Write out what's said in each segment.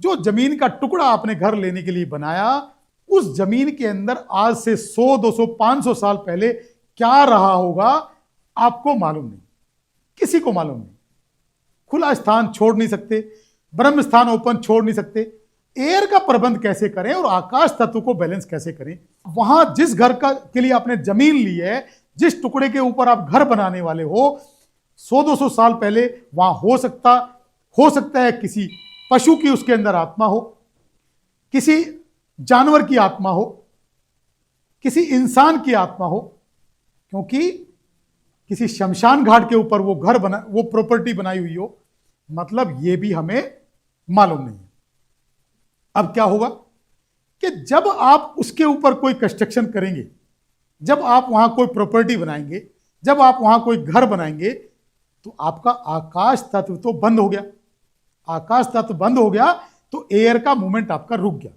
जो जमीन का टुकड़ा आपने घर लेने के लिए बनाया, उस जमीन के अंदर आज से 100, 200, 500 साल पहले क्या रहा होगा आपको मालूम नहीं, किसी को मालूम नहीं। खुला स्थान छोड़ नहीं सकते, ब्रह्म स्थान ओपन छोड़ नहीं सकते। एयर का प्रबंध कैसे करें और आकाश तत्व को बैलेंस कैसे करें? वहां जिस घर का के लिए आपने जमीन ली है, जिस टुकड़े के ऊपर आप घर बनाने वाले हो, 100-200 साल पहले वहां हो सकता है किसी पशु की उसके अंदर आत्मा हो, किसी जानवर की आत्मा हो, किसी इंसान की आत्मा हो, क्योंकि किसी शमशान घाट के ऊपर वो घर बना, वो प्रॉपर्टी बनाई हुई हो, मतलब ये भी हमें मालूम नहीं है। अब क्या होगा कि जब आप उसके ऊपर कोई कंस्ट्रक्शन करेंगे, जब आप वहां कोई प्रॉपर्टी बनाएंगे, जब आप वहां कोई घर बनाएंगे, तो आपका आकाश तत्व तो बंद हो गया। आकाश तत्व बंद हो गया तो एयर का मूवमेंट आपका रुक गया।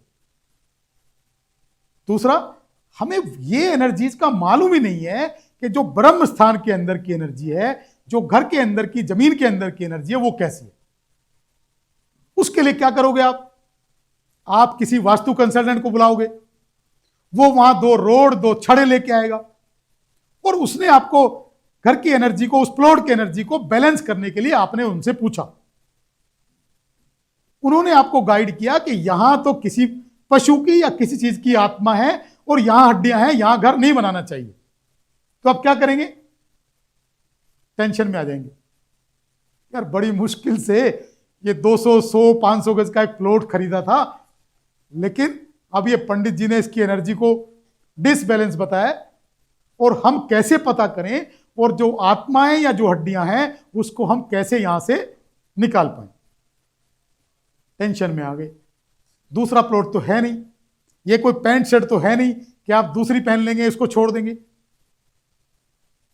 दूसरा, हमें ये एनर्जीज का मालूम ही नहीं है कि जो ब्रह्म स्थान के अंदर की एनर्जी है, जो घर के अंदर की, जमीन के अंदर की एनर्जी है, वो कैसी है। उसके लिए क्या करोगे आप किसी वास्तु कंसल्टेंट को बुलाओगे, वो वहां 2 रोड 2 छड़े लेके आएगा और उसने आपको घर की एनर्जी को, उस प्लॉट की एनर्जी को बैलेंस करने के लिए आपने उनसे पूछा। उन्होंने आपको गाइड किया कि यहां तो किसी पशु की या किसी चीज की आत्मा है और यहां हड्डियां हैं, यहां घर नहीं बनाना चाहिए। तो आप क्या करेंगे? टेंशन में आ जाएंगे, यार बड़ी मुश्किल से ये 200, 100, 500 गज का एक प्लॉट खरीदा था, लेकिन अब ये पंडित जी ने इसकी एनर्जी को डिसबैलेंस बताया, और हम कैसे पता करें, और जो आत्माएं या जो हड्डियां हैं उसको हम कैसे यहां से निकाल पाए। टेंशन में आ गए। दूसरा प्लॉट तो है नहीं, ये कोई पैंट शर्ट तो है नहीं कि आप दूसरी पहन लेंगे, इसको छोड़ देंगे।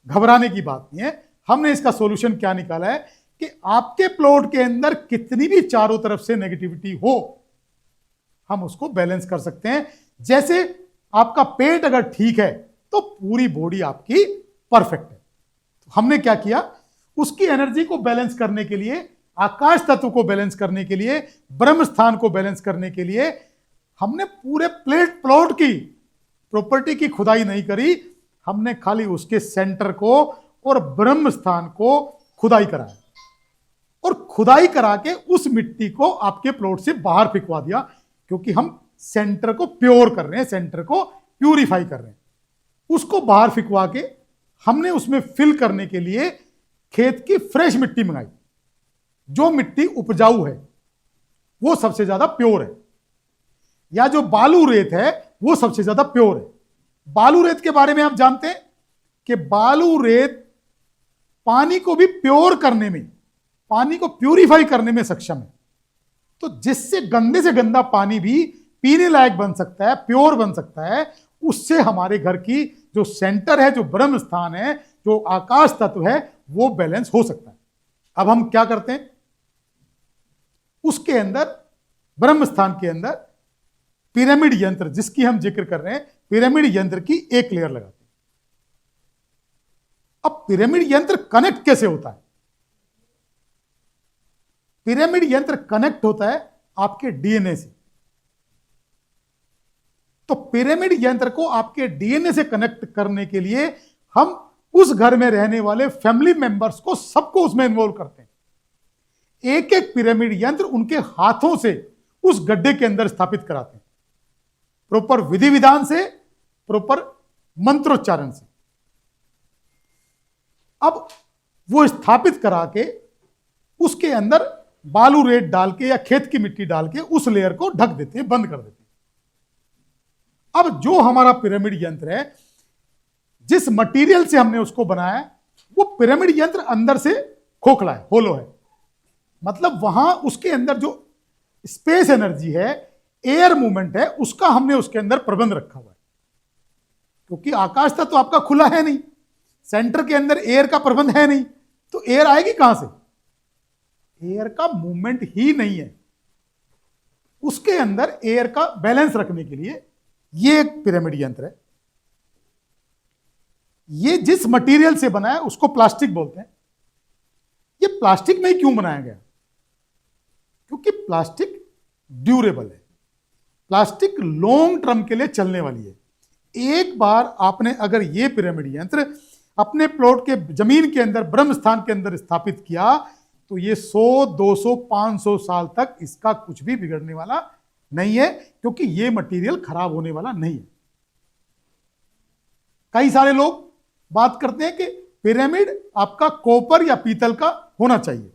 घबराने की बात नहीं है। हमने इसका सॉल्यूशन क्या निकाला है कि आपके प्लॉट के अंदर कितनी भी चारों तरफ से नेगेटिविटी हो, हम उसको बैलेंस कर सकते हैं। जैसे आपका पेट अगर ठीक है तो पूरी बॉडी आपकी परफेक्ट है। तो हमने क्या किया, उसकी एनर्जी को बैलेंस करने के लिए, आकाश तत्व को बैलेंस करने के लिए, ब्रह्म स्थान को बैलेंस करने के लिए हमने पूरे प्लॉट की प्रॉपर्टी की खुदाई नहीं करी, हमने खाली उसके सेंटर को और ब्रह्म स्थान को खुदाई कराया, और खुदाई करा के उस मिट्टी को आपके प्लॉट से बाहर फेंकवा दिया, क्योंकि हम सेंटर को प्योर कर रहे हैं, सेंटर को प्यूरिफाई कर रहे हैं। उसको बाहर फेंकवा के हमने उसमें फिल करने के लिए खेत की फ्रेश मिट्टी मंगाई। जो मिट्टी उपजाऊ है वो सबसे ज्यादा प्योर है, या जो बालू रेत है वो सबसे ज्यादा प्योर है। बालू रेत के बारे में आप जानते हैं कि बालू रेत पानी को भी प्योर करने में, पानी को प्यूरिफाई करने में सक्षम है। तो जिससे गंदे से गंदा पानी भी पीने लायक बन सकता है, प्योर बन सकता है, उससे हमारे घर की जो सेंटर है, जो ब्रह्म स्थान है, जो आकाश तत्व है, वो बैलेंस हो सकता है। अब हम क्या करते हैं, उसके अंदर, ब्रह्म स्थान के अंदर पिरामिड यंत्र, जिसकी हम जिक्र कर रहे हैं, पिरामिड यंत्र की एक लेयर लगाते हैं। अब पिरामिड यंत्र कनेक्ट कैसे होता है? पिरामिड यंत्र कनेक्ट होता है आपके डीएनए से। तो पिरामिड यंत्र को आपके डीएनए से कनेक्ट करने के लिए हम उस घर में रहने वाले फैमिली मेंबर्स को, सबको उसमें इन्वॉल्व करते हैं। एक एक पिरामिड यंत्र उनके हाथों से उस गड्ढे के अंदर स्थापित कराते हैं, प्रॉपर विधि विधान से, प्रॉपर मंत्रोच्चारण से। अब वो स्थापित करा के उसके अंदर बालू रेत डाल के या खेत की मिट्टी डाल के उस लेयर को ढक देते हैं, बंद कर देते हैं। अब जो हमारा पिरामिड यंत्र है, जिस मटेरियल से हमने उसको बनाया, वो पिरामिड यंत्र अंदर से खोखला है, होलो है। मतलब वहां उसके अंदर जो स्पेस एनर्जी है, एयर मूवमेंट है, उसका हमने उसके अंदर प्रबंध रखा हुआ है। क्योंकि आकाश तत्व तो आपका खुला है नहीं, सेंटर के अंदर एयर का प्रबंध है नहीं, तो एयर आएगी कहां से? एयर का मूवमेंट ही नहीं है। उसके अंदर एयर का बैलेंस रखने के लिए ये एक पिरामिड यंत्र है। ये जिस मटेरियल से बना है उसको प्लास्टिक बोलते हैं। ये प्लास्टिक में ही क्यों बनाया गया? क्योंकि प्लास्टिक ड्यूरेबल है, प्लास्टिक लॉन्ग टर्म के लिए चलने वाली है। एक बार आपने अगर ये पिरामिड यंत्र अपने प्लॉट के जमीन के अंदर ब्रह्म स्थान के अंदर स्थापित किया तो ये 100, 200, 500 साल तक इसका कुछ भी बिगड़ने वाला नहीं है, क्योंकि ये मटेरियल खराब होने वाला नहीं है। कई सारे लोग बात करते हैं कि पिरामिड आपका कॉपर या पीतल का होना चाहिए।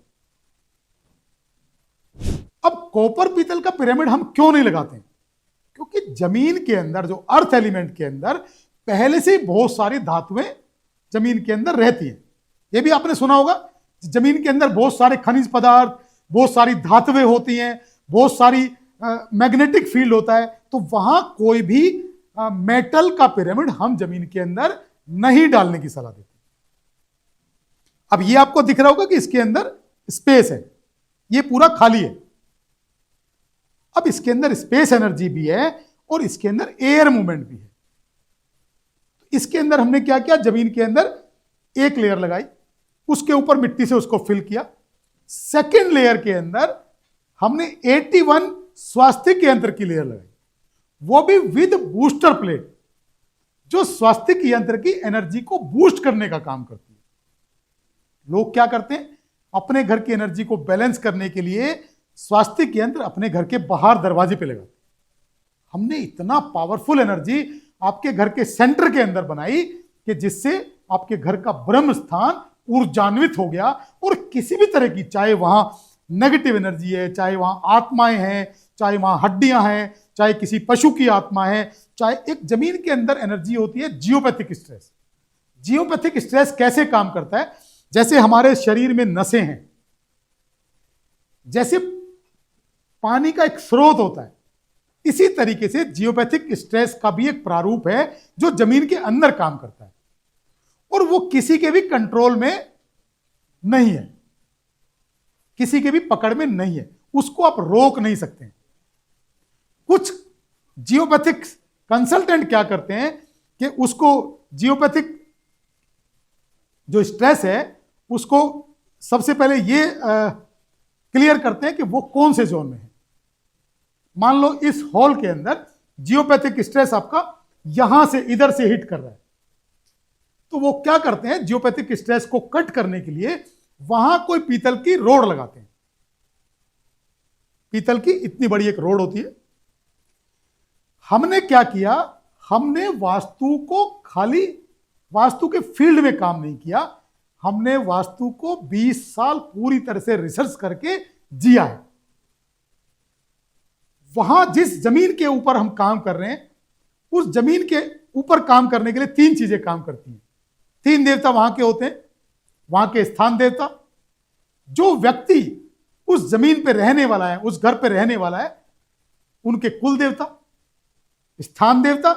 अब कॉपर पीतल का पिरामिड हम क्यों नहीं लगाते? क्योंकि जमीन के अंदर जो अर्थ एलिमेंट के अंदर पहले से ही बहुत सारी धातुएं जमीन के अंदर रहती हैं। यह भी आपने सुना होगा, जमीन के अंदर बहुत सारे खनिज पदार्थ, बहुत सारी धातुएं होती हैं, बहुत सारी मैग्नेटिक फील्ड होता है, तो वहां कोई भी मेटल का पिरामिड हम जमीन के अंदर नहीं डालने की सलाह देते। अब ये आपको दिख रहा होगा कि इसके अंदर स्पेस है, ये पूरा खाली है। अब इसके अंदर स्पेस एनर्जी भी है और इसके अंदर एयर मूवमेंट भी है। इसके अंदर हमने क्या किया, जमीन के अंदर एक लेयर लगाई, उसके ऊपर मिट्टी से उसको फिल किया। सेकेंड लेयर के अंदर हमने 81 स्वास्तिक यंत्र की लेयर लगाई, वो भी विद बूस्टर प्लेट, जो स्वास्तिक यंत्र की एनर्जी को बूस्ट करने का काम करती है। लोग क्या करते हैं, अपने घर की एनर्जी को बैलेंस करने के लिए स्वास्तिक यंत्र अपने घर के बाहर दरवाजे पे लगाते हैं। हमने इतना पावरफुल एनर्जी आपके घर के सेंटर के अंदर बनाई कि जिससे आपके घर का ब्रह्म स्थान ऊर्जान्वित हो गया, और किसी भी तरह की, चाहे वहां नेगेटिव एनर्जी है, चाहे वहां आत्माएं हैं, चाहे वहां हड्डियां हैं, चाहे किसी पशु की आत्मा है, चाहे एक जमीन के अंदर एनर्जी होती है जियोपैथिक स्ट्रेस। जियोपैथिक स्ट्रेस कैसे काम करता है? जैसे हमारे शरीर में नसें हैं, जैसे पानी का एक स्रोत होता है, इसी तरीके से जियोपैथिक स्ट्रेस का भी एक प्रारूप है जो जमीन के अंदर काम करता है, और वो किसी के भी कंट्रोल में नहीं है, किसी के भी पकड़ में नहीं है, उसको आप रोक नहीं सकते। कुछ जियोपैथिक कंसल्टेंट क्या करते हैं कि उसको जियोपैथिक जो स्ट्रेस है उसको सबसे पहले ये क्लियर करते हैं कि वो कौन से जोन में है। मान लो इस हॉल के अंदर जियोपैथिक स्ट्रेस आपका यहां से इधर से हिट कर रहा है, तो वो क्या करते हैं, जियोपैथिक स्ट्रेस को कट करने के लिए वहां कोई पीतल की रोड लगाते हैं। पीतल की इतनी बड़ी एक रोड होती है। हमने क्या किया, हमने वास्तु को खाली वास्तु के फील्ड में काम नहीं किया, हमने वास्तु को 20 साल पूरी तरह से रिसर्च करके जिया है। वहां जिस जमीन के ऊपर हम काम कर रहे हैं, उस जमीन के ऊपर काम करने के लिए 3 चीजें काम करती हैं। 3 देवता वहां के होते हैं, वहां के स्थान देवता, जो व्यक्ति उस जमीन पे रहने वाला है, उस घर पे रहने वाला है, उनके कुल देवता, स्थान देवता,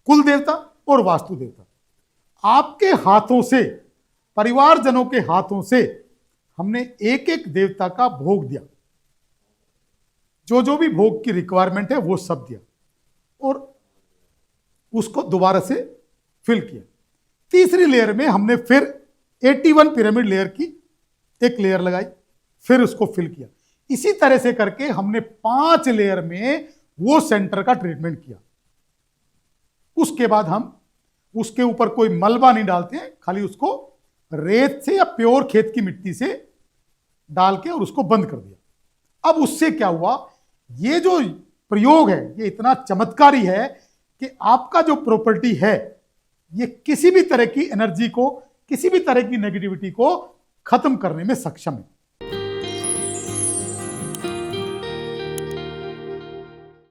कुल देवता और वास्तु देवता। आपके हाथों से, परिवारजनों के हाथों से हमने एक एक देवता का भोग दिया, जो जो भी भोग की रिक्वायरमेंट है वो सब दिया, और उसको दोबारा से फिल किया। तीसरी लेयर में हमने फिर 81 पिरामिड लेयर की एक लेयर लगाई, फिर उसको फिल किया। इसी तरह से करके हमने 5 लेयर में वो सेंटर का ट्रीटमेंट किया। उसके बाद हम उसके ऊपर कोई मलबा नहीं डालते हैं, खाली उसको रेत से या प्योर खेत की मिट्टी से डाल के और उसको बंद कर दिया। अब उससे क्या हुआ, ये जो प्रयोग है ये इतना चमत्कारी है कि आपका जो प्रॉपर्टी है ये किसी भी तरह की एनर्जी को, किसी भी तरह की नेगेटिविटी को खत्म करने में सक्षम है।